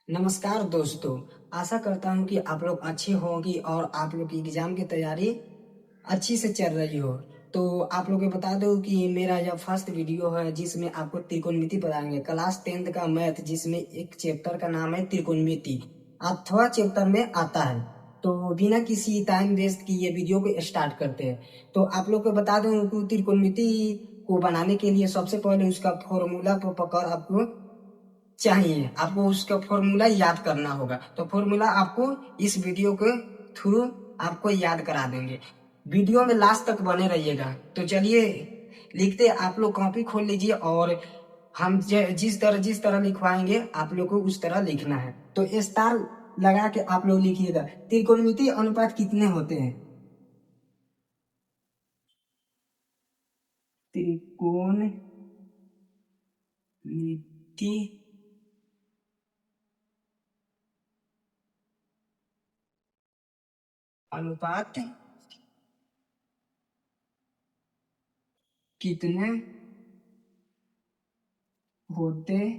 नमस्कार दोस्तों। आशा करता हूँ कि आप लोग अच्छे होंगी और आप लोग की एग्जाम की तैयारी अच्छी से चल रही हो। तो आप लोग को बता दो कि मेरा यह फर्स्ट वीडियो है जिसमें आपको त्रिकोणमिति पढ़ाएंगे क्लास 10th का मैथ, जिसमें एक चैप्टर का नाम है त्रिकोणमिति। अथवा चैप्टर में आता है। तो बिना किसी टाइम वेस्ट की ये वीडियो को स्टार्ट करते हैं। तो आप लोग को बता दूं कि त्रिकोणमिति को बनाने के लिए सबसे पहले उसका फॉर्मूला पकड़ आपको चाहिए। आपको उसका फॉर्मूला याद करना होगा। तो फॉर्मूला आपको इस वीडियो के थ्रू आपको याद करा देंगे। वीडियो में लास्ट तक बने रहिएगा। तो चलिए लिखते, आप लोग कॉपी खोल लीजिए और हम जिस तरह लिखवाएंगे आप लोग को उस तरह लिखना है। तो स्टार लगा के आप लोग लिखिएगा। त्रिकोणमिति अनुपात कितने होते हैं? त्रिकोणमिति अनुपात कितने होते हैं?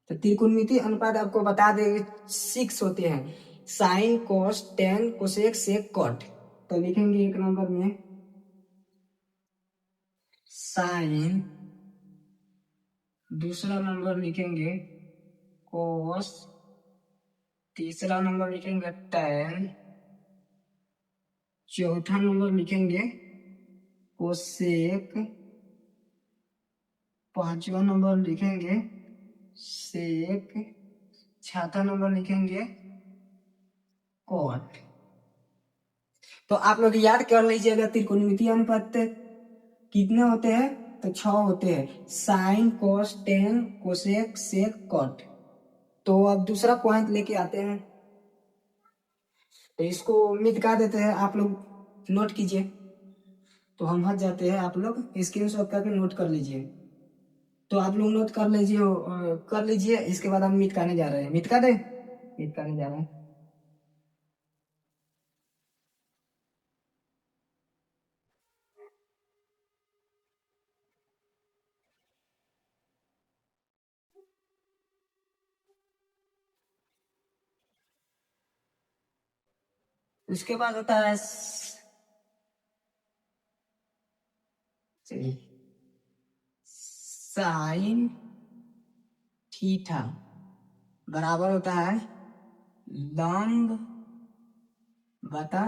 तो त्रिकोणमिति अनुपात आपको बता देंगे 6 होते हैं। Sign, cos, tan, cosec, sec, cot. तो लिखेंगे एक नंबर में साइन, दूसरा नंबर लिखेंगे कोस, तीसरा नंबर लिखेंगे टेन, चौथा नंबर लिखेंगे कोसेक, पांचवा नंबर लिखेंगे सेक, छठा नंबर लिखेंगे कॉट। तो आप लोग याद कर लीजिएगा त्रिकोणमिति अनुपात कितने होते हैं। तो 6 होते हैं। Sign, cos, tan, cosec, sec, cot. तो अब दूसरा पॉइंट लेके आते हैं। तो इसको मिटा देते हैं। आप लोग नोट कीजिए। तो हम हट जाते हैं। आप लोग स्क्रीनशॉट करके नोट कर लीजिए। तो आप लोग नोट कर लीजिए। इसके बाद हम मिटकाने जा रहे हैं। मिटकाने जा रहे हैं। उसके बाद होता है चलिए, साइन थीटा बराबर होता है लंब बटा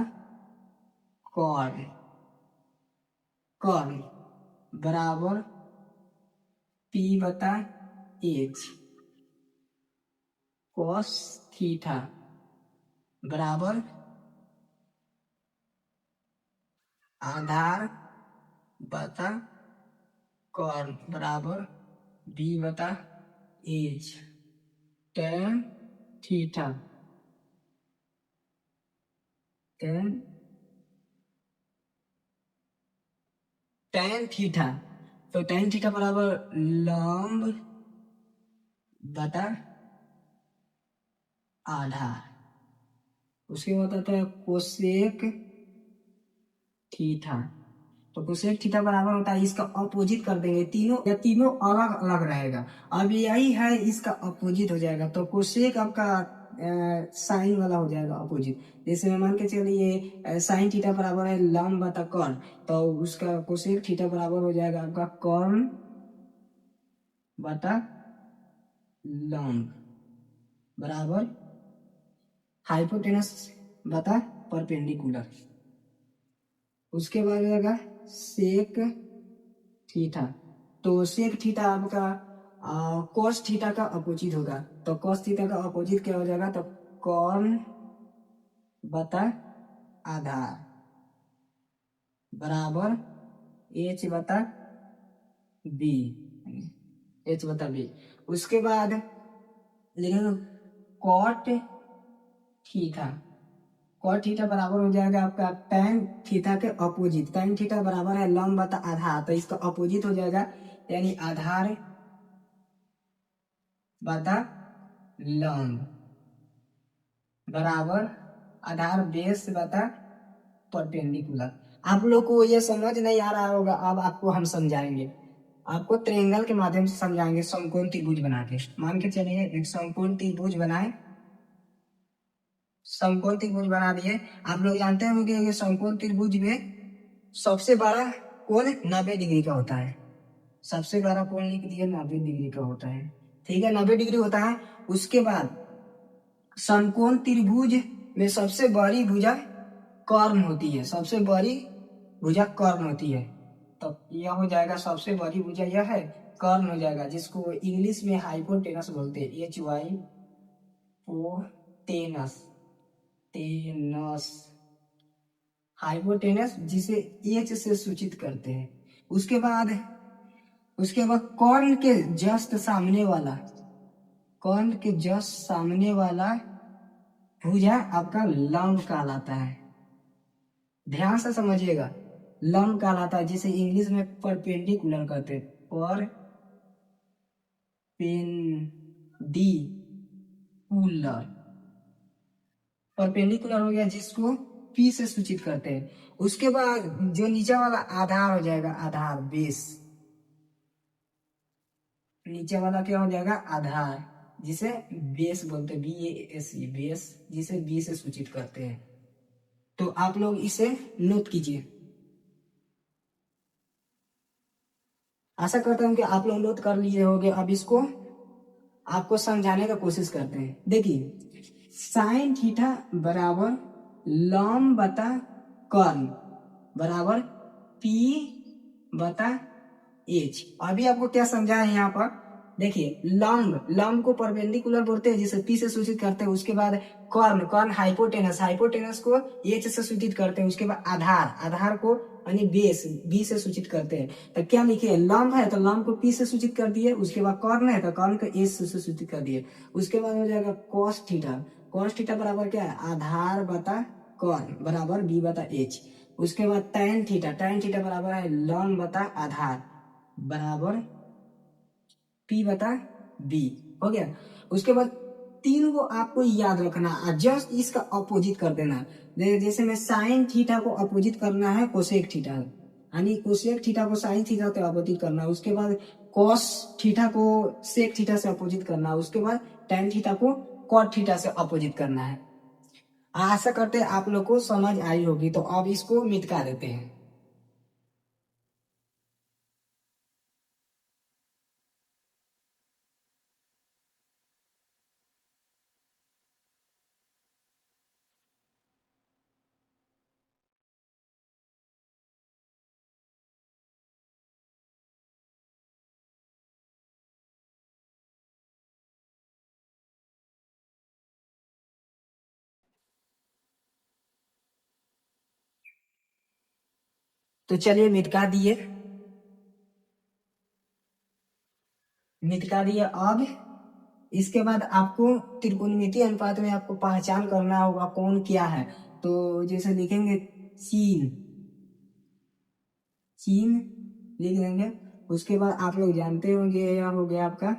कॉर्ड। कॉर्ड बराबर पी बटा एच। कॉस थीटा बराबर आधार बटा कॉर्ड बराबर बी बटा H. Tan theta tan tan theta तो टेन थीटा बराबर लंब बटा आधा। उसके बाद आता है कोसेक थीटा। तो कोसेक थीटा बराबर होता है, इसका अपोजिट कर देंगे। तीनों अलग अलग रहेगा। अब यही है, इसका अपोजिट हो जाएगा। तो कोसेक आपका साइन वाला हो जाएगा अपोजिट। जैसे मान के चलिए साइन थीटा बराबर है लंब बटा कॉर्न। तो उसका कोसेक थीटा बराबर हो जाएगा आपका कॉर्न बटा लंब बराबर हाइपोटेनस बटा परपेंडिकुलर। उसके बाद आएगा सेक थीटा। तो सेक थीटा आपका कॉस थीटा का अपोजिट होगा। तो कॉस थीटा का अपोजिट क्या हो जाएगा? तो कॉर्न बटा आधार बराबर एच बटा बी। एच बटा बी। उसके बाद लिखेंगे कॉट थीटा। कॉट थीटा बराबर हो जाएगा आपका tan थीटा के अपोजिट। tan थीटा बराबर है लंब बटा आधार। तो इसका अपोजिट हो जाएगा, यानी आधार बटा लंब बराबर आधार बेस बटा परपेंडिकुलर। आप लोग को ये समझ नहीं आ रहा होगा, अब आपको हम समझाएंगे। आपको त्रिएंगल के माध्यम से समझाएंगे, समकोण त्रिभुज बना के। मान के चलिए एक समकोण त्रिभुज बनाए, समकोण त्रिभुज बना दिए। आप लोग जानते होंगे कि समकोण त्रिभुज में सबसे बड़ा कोण 90 डिग्री का होता है। सबसे बड़ा कोण लिख दिया 90 डिग्री का होता है। ठीक है, 90 डिग्री होता है। उसके बाद समकोण त्रिभुज में सबसे बड़ी भुजा कर्ण होती है, सबसे बड़ी भुजा कर्ण होती है। तो यह हो जाएगा, सबसे बड़ी भुजा यह है, कर्ण हो जाएगा, जिसको इंग्लिश में हाइपोटेनस बोलते हैं। HYPOTENUS, टेनस, हाइपोटेनस, जिसे एच से सूचित करते हैं। उसके बाद कर्ण के जस्ट सामने वाला, कर्ण के जस्ट सामने वाला भुजा आपका लंब कहलाता है। ध्यान से समझिएगा, लंब कहलाता है, जिसे इंग्लिश में परपेंडिकुलर कहते हैं। परपेंडिकुलर, परपेंडिकुलर हो गया, जिसको पी से सूचित करते हैं। उसके बाद जो नीचे वाला आधार हो जाएगा, आधार, बेस। नीचे वाला क्या हो जाएगा, आधार, जिसे बेस बोलते हैं, BASE, बेस, जिसे बी से सूचित करते हैं। तो आप लोग इसे नोट कीजिए। आशा करता हूं कि आप लोग नोट कर लिए होंगे। अब इसको आपको समझाने का कोशिश करते हैं। देखिए, साइन थीटा बराबर लंब बटा कर्ण बराबर P बटा H। अभी आपको क्या समझा है यहाँ पर, देखिए, लंब को परपेंडिकुलर बोलते हैं, जिसे P से सूचित करते हैं। उसके बाद कर्ण हाइपोटेनस को H से सूचित करते हैं। उसके बाद आधार को यानी बेस, B से सूचित करते हैं। तो क्या लिखे, लंब है तो लंब को P से सूचित कर दिए। उसके बाद कर्ण है तो कर्ण को H से सूचित कर दिए। उसके बाद हो जाएगा cos थीटा बराबर क्या है, आधार बटा कर्ण बराबर B बटा H। उसके बाद tan थीटा बराबर है लंब बटा आधार बराबर P बटा B। हो गया। उसके बाद तीन को आपको याद रखना, जस्ट इसका अपोजिट कर देना। जैसे में साइन थीटा को अपोजिट करना है कोसेक थीटा, यानी कोसेक थीटा को साइन थीटा से अपोजिट करना। उसके बाद कॉस थीटा को सेक थीटा से अपोजिट करना। उसके बाद tan थीटा को कॉट थीटा से अपोजिट करना है। आशा करते हैं आप लोग को समझ आई होगी। तो अब इसको मिटा देते हैं। तो चलिए मिटका दिए। अब इसके बाद आपको त्रिकोणमितीय अनुपात में आपको पहचान करना होगा कौन क्या है। तो जैसे लिखेंगे चीन, चीन लिख देंगे। उसके बाद आप लोग जानते होंगे यह हो गया आपका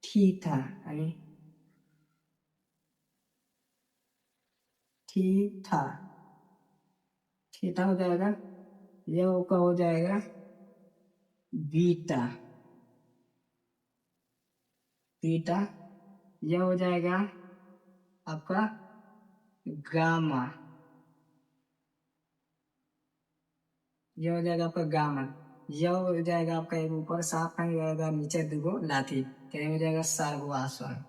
थीटा, यानी थीटा, थीटा हो जाएगा, यह का हो जाएगा बीटा, बीटा, यह हो जाएगा आपका गामा, यह हो जाएगा आपका गामा, यह हो जाएगा आपका एक ऊपर साफ नहीं रहेगा, नीचे दुगो लाठी, क्या हो जाएगा सर्वासन,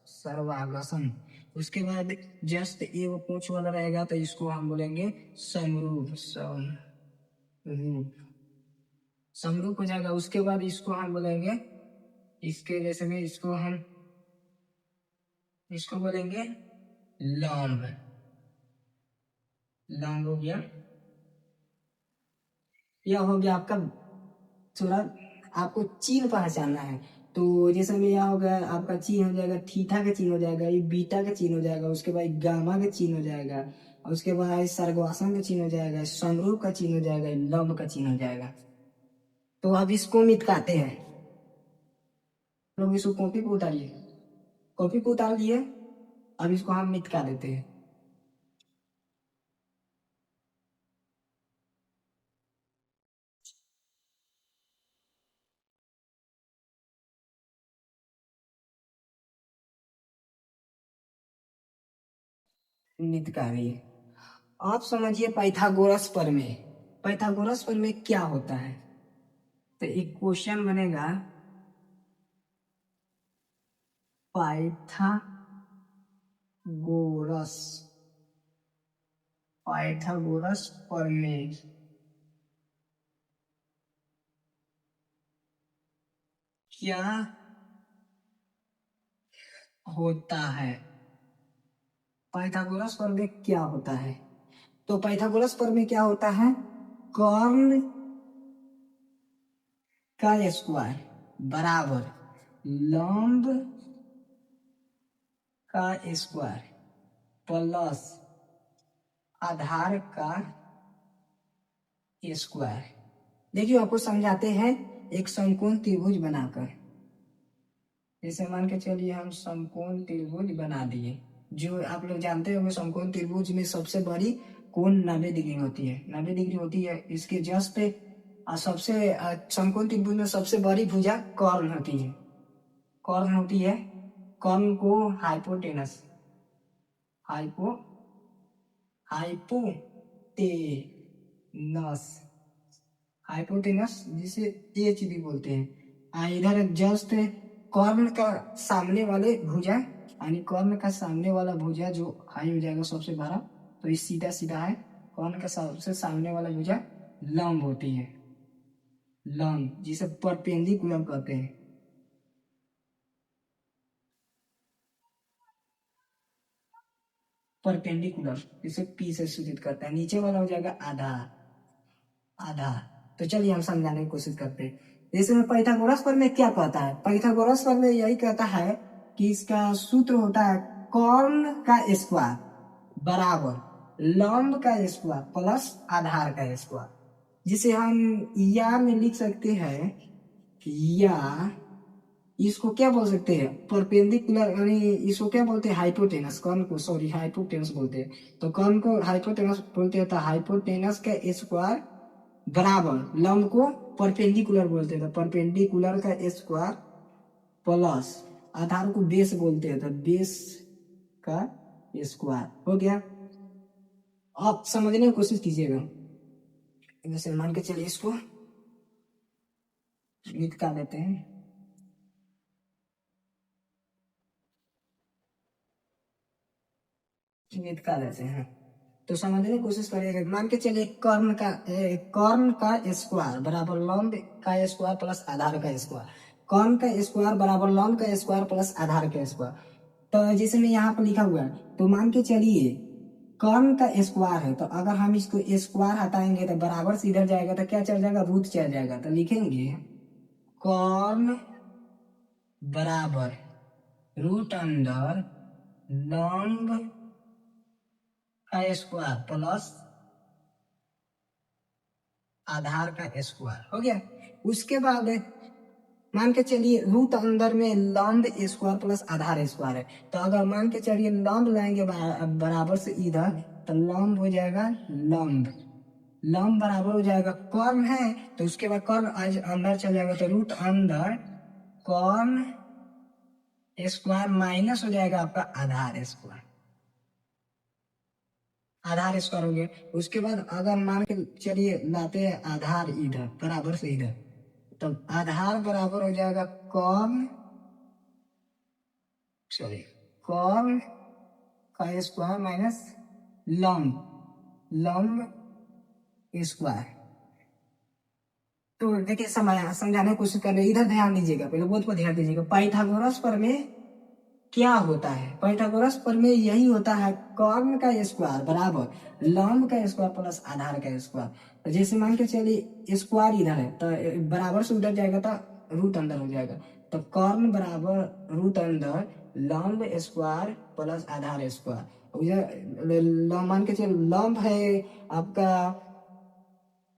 सर्वागसन। उसके बाद जस्ट एक पूंछ वाला रहेगा तो इसको हम बोलेंगे समरूप, समरूप हो जाएगा। उसके बाद इसको हम बोलेंगे, इसके जैसे में इसको बोलेंगे लंब, लंब हो गया। यह हो गया आपका, थोड़ा आपको चिन्ह पहचानना है। तो जैसे में यह हो गया आपका चिन्ह हो जाएगा, थीटा का चिन्ह हो जाएगा, ये बीटा का चिन्ह हो जाएगा। उसके बाद गामा का चिन्ह हो जाएगा। और उसके बाद सर्गवासन का चिन्ह हो जाएगा, समरूप का चिन्ह हो जाएगा, लंब का चिन्ह हो जाएगा। तो अब इसको मिटकाते हैं। लोग इसको कॉपी पे उतारिए, कॉपी पे उतार लिए। अब इसको हम मिटका देते हैं। नियत कार्य। आप समझिए पाइथागोरस प्रमेय। पाइथागोरस प्रमेय क्या होता है? तो एक क्वेश्चन बनेगा, पाइथागोरस पाइथागोरस प्रमेय क्या होता है? पाइथागोरस प्रमेय क्या होता है? तो पाइथागोरस प्रमेय क्या होता है? कर्ण का स्क्वायर बराबर लंब का स्क्वायर प्लस आधार का स्क्वायर। देखिए आपको समझाते हैं एक समकोण त्रिभुज बनाकर। जैसे मान के चलिए हम समकोण त्रिभुज बना दिए। जो आप लोग जानते होंगे समकोण त्रिभुज में सबसे बड़ी कोण 90 डिग्री होती है। 90 डिग्री होती है। इसके जस्ट सबसे समकोण त्रिभुज में सबसे बड़ी भुजा कर्ण होती है। कर्ण होती है। कर्ण को हाइपोटेनस हाइपो हाइपोटेनस हाइपोटेनस जिसे एच भी बोलते हैं। इधर जस्ट कर्ण का सामने वाले भुजा यानी कर्ण का सामने वाला भुजा जो हाई हो जाएगा सबसे बड़ा, तो ये सीधा सीधा है। कर्ण का सबसे सामने वाला भुजा लंब होती है। लंब जिसे परपेंडिकुलर कहते हैं। परपेंडिकुलर जिसे पी से सूचित करता है। नीचे वाला हो जाएगा आधा आधा। तो चलिए हम समझाने की कोशिश करते हैं। जैसे पाइथागोरस प्रमेय क्या कहता है? पाइथागोरस प्रमेय यही कहता है कि इसका सूत्र होता है कर्ण का स्क्वायर बराबर लंब का स्क्वायर प्लस आधार का स्क्वायर, जिसे हम या में लिख सकते हैं, या इसको क्या बोल सकते हैं? परपेंडिकुलर यानी इसको क्या बोलते हैं? हाइपोटेनस। कर्ण को सॉरी हाइपोटेनस बोलते हैं। तो कर्ण को हाइपोटेनस बोलते हैं। तो हाइपोटेनस का स्क्वायर बराबर लंब को परपेंडिकुलर बोलते हैं। तो परपेंडिकुलर का स्क्वायर प्लस आधार को बेस बोलते हैं। तो बेस का स्क्वायर हो गया। आप समझने की कोशिश कीजिएगा। जैसे मान के चलिए इसको निपटा लेते हैं। निपटा लेते हैं तो समझने की कोशिश करिएगा। मान के चलिए कर्ण का स्क्वायर बराबर लंब का स्क्वायर प्लस आधार का स्क्वायर। कर्ण का स्क्वायर बराबर लंब का स्क्वायर प्लस आधार का स्क्वायर। तो जैसे में यहाँ पर लिखा हुआ है, तो मान के चलिए कर्ण का स्क्वायर है। तो अगर हम इसको स्क्वायर हटाएंगे तो बराबर से इधर जाएगा तो क्या चल जाएगा? रूट चल जाएगा। तो लिखेंगे कर्ण बराबर रूट अंडर लंब का स्क्वायर प्लस आधार का स्क्वायर हो गया। उसके बाद मान के चलिए रूट अंदर में लंब स्क्वायर प्लस आधार स्क्वायर है। तो अगर मान के चलिए लंब लाएंगे बराबर से इधर, तो लंब हो जाएगा लंब लंब बराबर हो जाएगा कर्ण है। तो उसके बाद कर्ण आज अंदर चल जाएगा। तो रूट अंदर कर्ण स्क्वायर माइनस हो जाएगा आपका आधार स्क्वायर। आधार स्क्वायर हो गया। उसके बाद अगर मान के चलिए लाते हैं आधार इधर बराबर से इधर, तो आधार बराबर हो जाएगा कर्ण सॉरी कर्ण का स्क्वायर माइनस लंब लंब स्क्वायर। तो देखिए समझाने की कोशिश कर रहे हैं। इधर ध्यान दीजिएगा, पहले बोर्ड पर ध्यान दीजिएगा। पाइथागोरस प्रमेय क्या होता है? पाइथागोरस प्रमेय यही होता है कर्ण का स्क्वायर बराबर लंब का स्क्वायर प्लस आधार का स्क्वायर। तो जैसे मान के चलिए स्क्वायर इधर है तो बराबर से उधर जाएगा तो रूट अंदर हो जाएगा। तो कर्ण बराबर रूट अंदर लंब स्क्वायर प्लस आधार स्क्वायर। उधर मान के चलिए लंब है आपका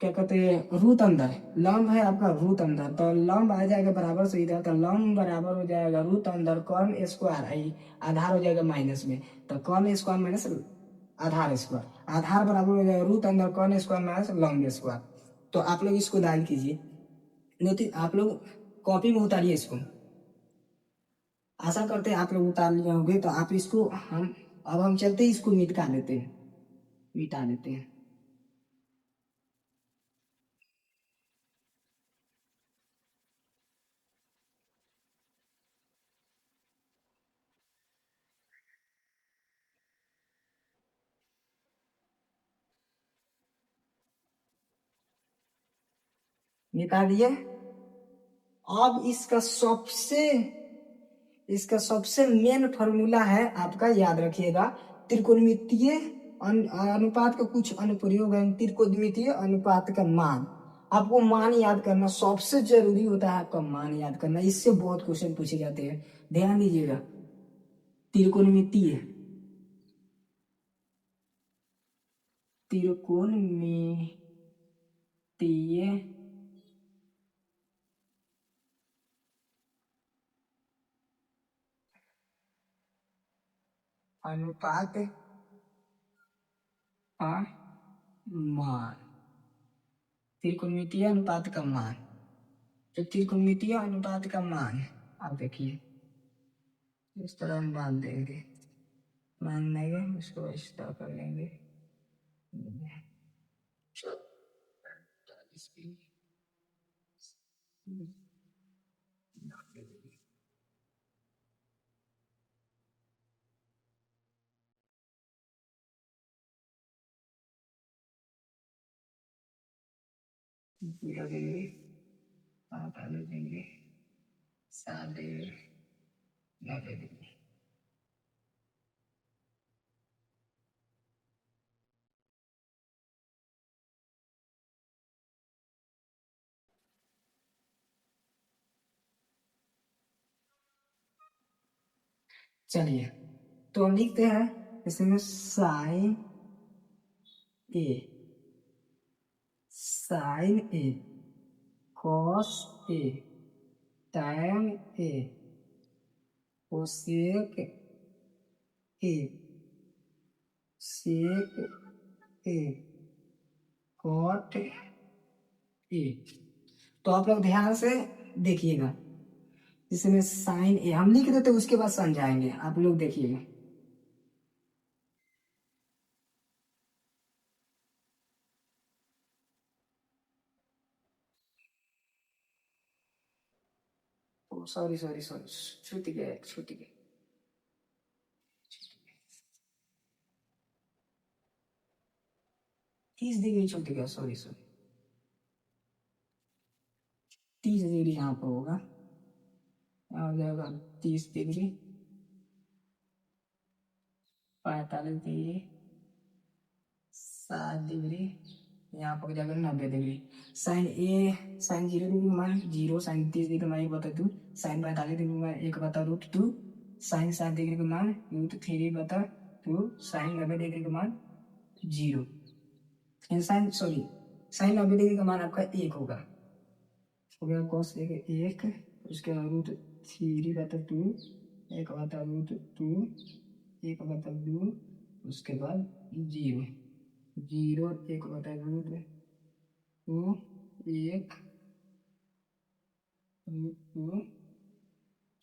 क्या कहते हैं रूट अंदर, लंब है आपका रूट अंदर। तो लंब आ जाएगा बराबर से इधर, तो लंब बराबर हो जाएगा रूट अंदर कर्ण स्क्वायर आई आधार हो जाएगा माइनस में। तो कर्ण स्क्वायर माइनस आधार स्क्वायर। आधार बराबर हो जाएगा रूट अंदर कर्ण स्क्वायर माइनस लंब स्क्वायर। तो आप लोग इसको दान कीजिए। नोटिस आप लोग कॉपी में उतारिए इसको। आशा करते हैं आप लोग उतार लिए होंगे। तो आप इसको हम अब हम चलते हैं, इसको मिटा देते हैं, मिटा देते हैं। मिटा दिए। अब इसका सबसे मेन फॉर्मूला है, आपका याद रखिएगा, त्रिकोणमितीय अनुपात का कुछ अनुप्रयोग है, त्रिकोणमितीय अनुपात का मान। आपको मान याद करना सबसे जरूरी होता है, आपका मान याद करना, इससे बहुत क्वेश्चन पूछे जाते हैं, ध्यान दीजिएगा। त्रिकोणमितीय अनुपात का मान, त्रिकोणमितीय अनुपात का मान। तो त्रिकोणमितीय अनुपात का मान आप देखिए, इस तरह हम मान देंगे, उसको इस तरह कर लेंगे। देंगे, 45 देंगे, 7 देंगे, 90 देंगे। चलिए, तो हम लिखते हैं इसमें sine A cos A tan A cosec A sec A cot A. तो आप लोग ध्यान से देखिएगा, इसमें साइन ए हम लिख देते, उसके बाद समझाएंगे, आप लोग देखिएगा। सॉरी सॉरी सॉरी, छूट गया 30 डिग्री छूट गया, सॉरी 30 डिग्री यहाँ पर होगा, यहाँ हो जाएगा 30 डिग्री, 45 डिग्री, 7 डिग्री, यहाँ पर हो जाएगा 90 डिग्री। साइन 0 डिग्री मान 0, साइन 30 डिग्री मान 1/2, साइन 45 डिग्री मान 1/√2, साइन 7 डिग्री का मान √3/2, साइन 90 डिग्री का मान 0। साइन 90 डिग्री का मान आपका 1 होगा, हो गया cos 1, उसके बाद √3/2, 1/√2, 1/2, उसके बाद 0, 1/√2, 1/√2,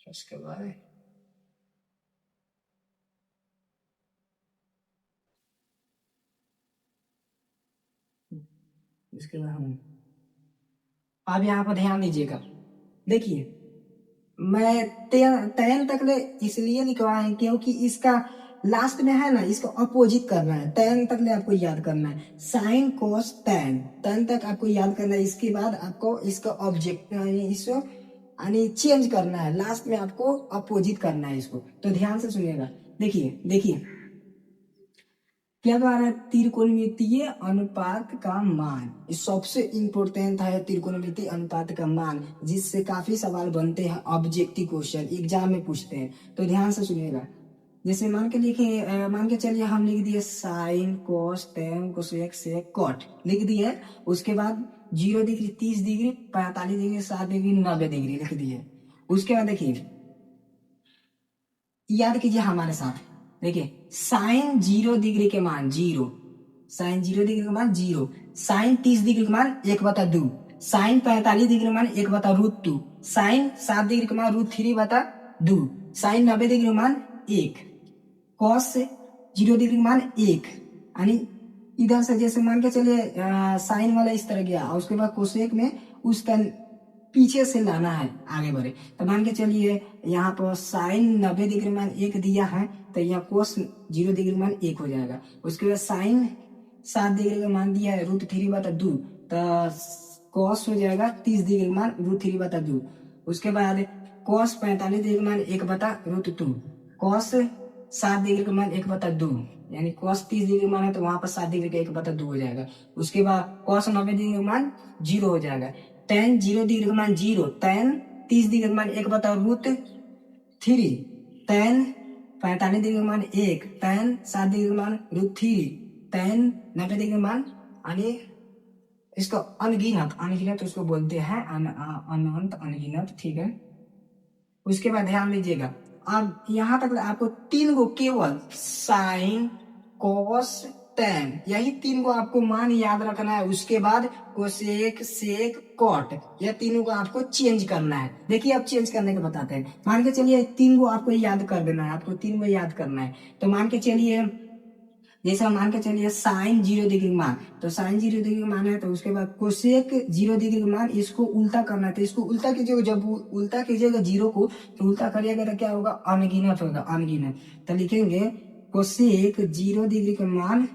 उसके बाद हम अब यहाँ पर ध्यान दीजिएगा, देखिए मैं tan तक ले इसलिए लिखवा है क्योंकि इसका लास्ट में है ना, इसको अपोजिट करना है, tan तक ले आपको याद करना है, साइन कोस tan तक आपको याद करना है। इसके बाद आपको इसका ऑब्जेक्ट इसको यानी चेंज करना है, लास्ट में आपको अपोजिट करना है इसको। तो ध्यान से सुनिएगा, देखिए क्या कह रहा है, त्रिकोणमितीय अनुपात का मान, सबसे इंपॉर्टेंट है त्रिकोणमितीय अनुपात का मान, जिससे काफी सवाल बनते हैं, ऑब्जेक्टिव क्वेश्चन एग्जाम में पूछते हैं। तो ध्यान से सुनिएगा, जैसे मान के चलिए हम लिख दिए sine cos tan cosec sec cot लिख दिए, उसके बाद 0 degree, 30 degree, 45 degree, 7 degree, 90 degree लिख दिए। उसके बाद देखिए, याद कीजिए हमारे साथ, देखिए साइन 0 डिग्री के मान 0, साइन 0 डिग्री के मान 0, साइन 30 डिग्री के मान 1/2, साइन 45 डिग्री के मान 1/√2, साइन 7 डिग्री के मान √3/2, साइन 90 डिग्री के मान 1, कॉस 0 डिग्री का मान 1, यानी इधर से जैसे मान के चलिए साइन वाला इस तरह गया और उसके बाद कोसेक में उस तरह पीछे से लाना है, आगे बढ़े। तो मान के चलिए यहाँ पर साइन 90 डिग्री मान 1 दिया है, तो यहाँ कोस 0 डिग्री मान 1 हो जाएगा। उसके बाद साइन 7 डिग्री का मान दिया है √3/2, तो कॉस हो जाएगा 30 डिग्री मान √3/2। उसके बाद कॉस 45 डिग्री मान 1/√2, कॉस 7 डिग्री का मान 1/2, यानी कॉस 30 डिग्री मान है तो वहां पर 7 डिग्री का 1/2 हो जाएगा। उसके बाद कॉस 90 डिग्री का मान 0 हो जाएगा। tan 0 डिग्री का मान 0, tan 30 डिग्री का मान 1/√3, tan 45 डिग्री का मान 1, tan 7 डिग्री का मान √3, tan 90 डिग्री का मान, यानी इसको अनगिनत अनगिनत उसको बोलते हैं, अनंत अनगिनत, ठीक है। उसके बाद ध्यान दीजिएगा, अब यहां तक आपको 3 गो केवल साइन कॉस टैन, यही 3 गो आपको मान याद रखना है। उसके बाद कोसेक सेक कॉट, यह तीनों को आपको चेंज करना है। देखिए अब चेंज करने के बताते हैं। मान के चलिए 3 गो आपको याद कर देना है, आपको 3 गो याद करना है। तो मान के चलिए जैसे मान के चलिए साइन 0 डिग्री का मान, तो साइन 0 डिग्री का मान है, तो उसके बाद कोसेक 0 डिग्री का मान, इसको उल्टा करना है। तो इसको उल्टा कीजिएगा, जब उल्टा कीजिएगा 0 को तो उल्टा करिएगा तो क्या होगा, अनगिनत होगा, अनगिनत। तो लिखेंगे कोसेक 0 डिग्री का मान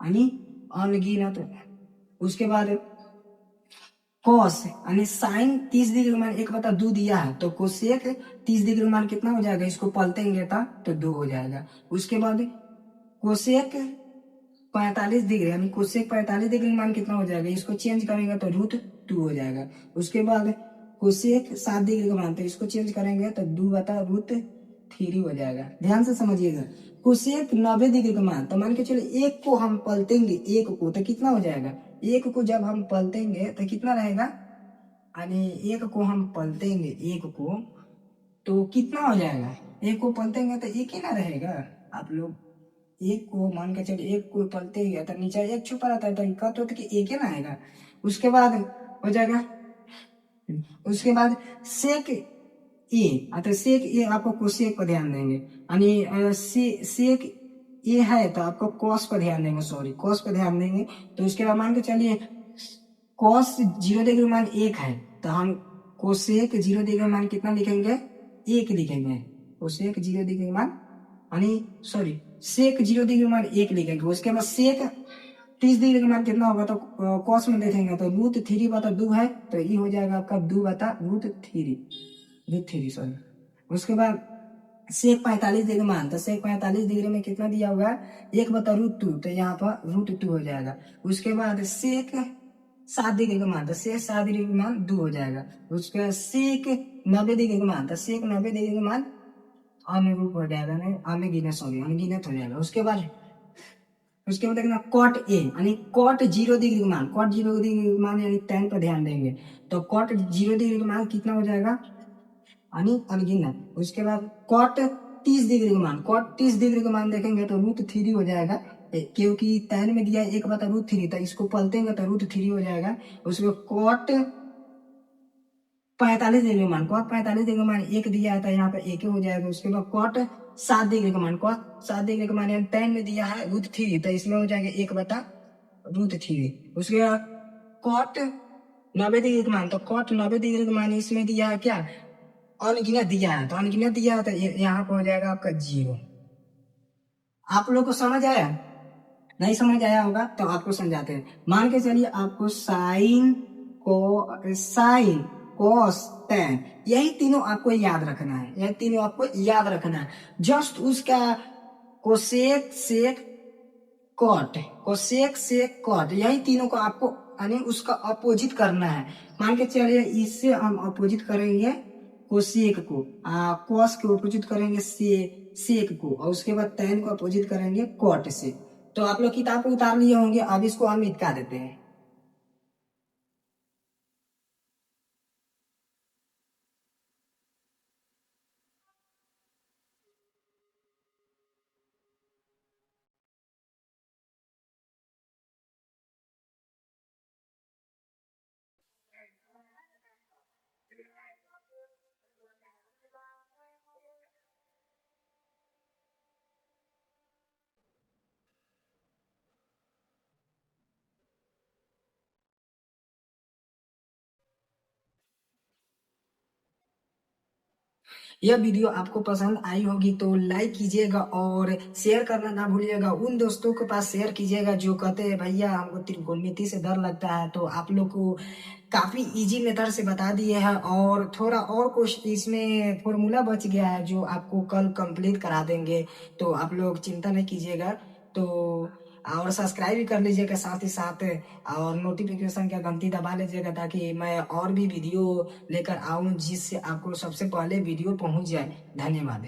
यानी अनगिनत। उसके बाद कॉस यानी साइन 30 डिग्री का मान 1/2 दिया है, तो कोसेक 30 डिग्री का मान कितना हो जाएगा, इसको पलटेंगे तो 2 हो जाएगा। उसके बाद कोसेक 45 डिग्री यानी कोसेक 45 डिग्री का मान कितना हो जाएगा, इसको चेंज करेंगे तो √2 हो जाएगा। उसके बाद कोसेक 7 डिग्री का मान, तो इसको चेंज करेंगे तो 2/√3 हो जाएगा। ध्यान से समझिएगा, कोसेक 90 डिग्री का मान, तो मान के चलिए एक को हम पलटेंगे, एक को तो कितना हो जाएगा, एक को जब हम पलटेंगे तो कितना रहेगा, यानी एक को हम पलटेंगे, एक को तो कितना हो जाएगा, एक को पलटेंगे तो एक ही ना रहेगा। आप लोग एक को मान के चलिए, एक को पलटे ही तो नीचे एक छुपा रहता है, तो इक्का तो कि एक ही ना आएगा। उसके बाद हो जाएगा, उसके बाद सेक ए, तो सेक ए आपको कोसेक पर ध्यान देंगे, यानी सेक ए है तो आपको कॉस पर ध्यान देंगे, सॉरी कॉस पर ध्यान देंगे। तो उसके बाद मान के चलिए कॉस 0 डिग्री मान 1 है, तो हम कोसेक 0 डिग्री मान कितना लिखेंगे, 1 लिखेंगे। कोसेक 0 डिग्री मान यानी सॉरी सेक 0 डिग्री मान 1 लिखेंगे। उसके बाद सेक 30 डिग्री का मान कितना होगा, तो कॉस में देखेंगे तो √3/2 है, तो ये हो जाएगा आपका 2/√3 सॉरी। उसके बाद सेक 45 डिग्री मान, तो सेक 45 डिग्री में कितना दिया हुआ है, 1/√2, तो यहाँ पर √2 हो जाएगा। उसके बाद सेक 7 डिग्री का मान, तो सेक 7 डिग्री का मान 2 हो जाएगा। उसके बाद सेक 90 डिग्री का मान, तो सेक 90 डिग्री का मान अनुरूप हो जाएगा, नहीं अनगिनत, सॉरी अनगिनत हो जाएगा। उसके बाद देखना कॉट ए, यानी कॉट 0 डिग्री का मान, कॉट 0 डिग्री का मान यानी tan पर ध्यान देंगे, तो कॉट 0 डिग्री का मान कितना हो जाएगा, यानी अनगिनत। उसके बाद कॉट 30 डिग्री का मान, कॉट 30 डिग्री का मान देखेंगे तो √3 हो जाएगा, क्योंकि tan में दिया है 1/√3, तो इसको पलटेंगे तो √3 हो जाएगा। उसके बाद कॉट 45 डिग्री का मान, कॉट 45 डिग्री का मान 1 दिया है तो यहाँ पे 1 हो जाएगा। उसके बाद कॉट 7 डिग्री का मान, कॉट 7 डिग्री का मान यानी tan में दिया है √3, तो इसमें हो जाएगा 1/√3। उसके बाद कॉट 90 डिग्री का मान, तो कॉट 90 डिग्री का मान इसमें दिया है क्या, अनगिनत दिया है, तो अनगिनत दिया है तो यहाँ पे हो जाएगा आपका 0। आप लोग को समझ आया, नहीं समझ आया होगा तो आपको समझाते हैं। मान के चलिए आपको साइन कॉस टैन, यही तीनों आपको याद रखना है, यही तीनों आपको याद रखना है। जस्ट उसका cosec sec cot, cosec sec cot, यही तीनों को आपको यानी उसका अपोजिट करना है। मान के चलिए इससे हम अपोजिट करेंगे कोसेक को, कॉस के अपोजिट करेंगे सेक को, और उसके बाद टैन को अपोजिट करेंगे कॉट से। तो आप लोग किताब पे उतार लिए होंगे, अब इसको हम मिटा देते हैं। यह वीडियो आपको पसंद आई होगी तो लाइक कीजिएगा और शेयर करना ना भूलिएगा। उन दोस्तों के पास शेयर कीजिएगा जो कहते हैं भैया हमको त्रिकोणमिति से डर लगता है, तो आप लोग को काफ़ी इजी मेथड से बता दिए हैं और थोड़ा और कुछ इसमें फॉर्मूला बच गया है जो आपको कल कंप्लीट करा देंगे, तो आप लोग चिंता नहीं कीजिएगा। तो और सब्सक्राइब भी कर लीजिएगा साथ ही साथ, और नोटिफिकेशन का घंटी दबा लीजिएगा ताकि मैं और भी वीडियो लेकर आऊं जिससे आपको सबसे पहले वीडियो पहुंच जाए। धन्यवाद।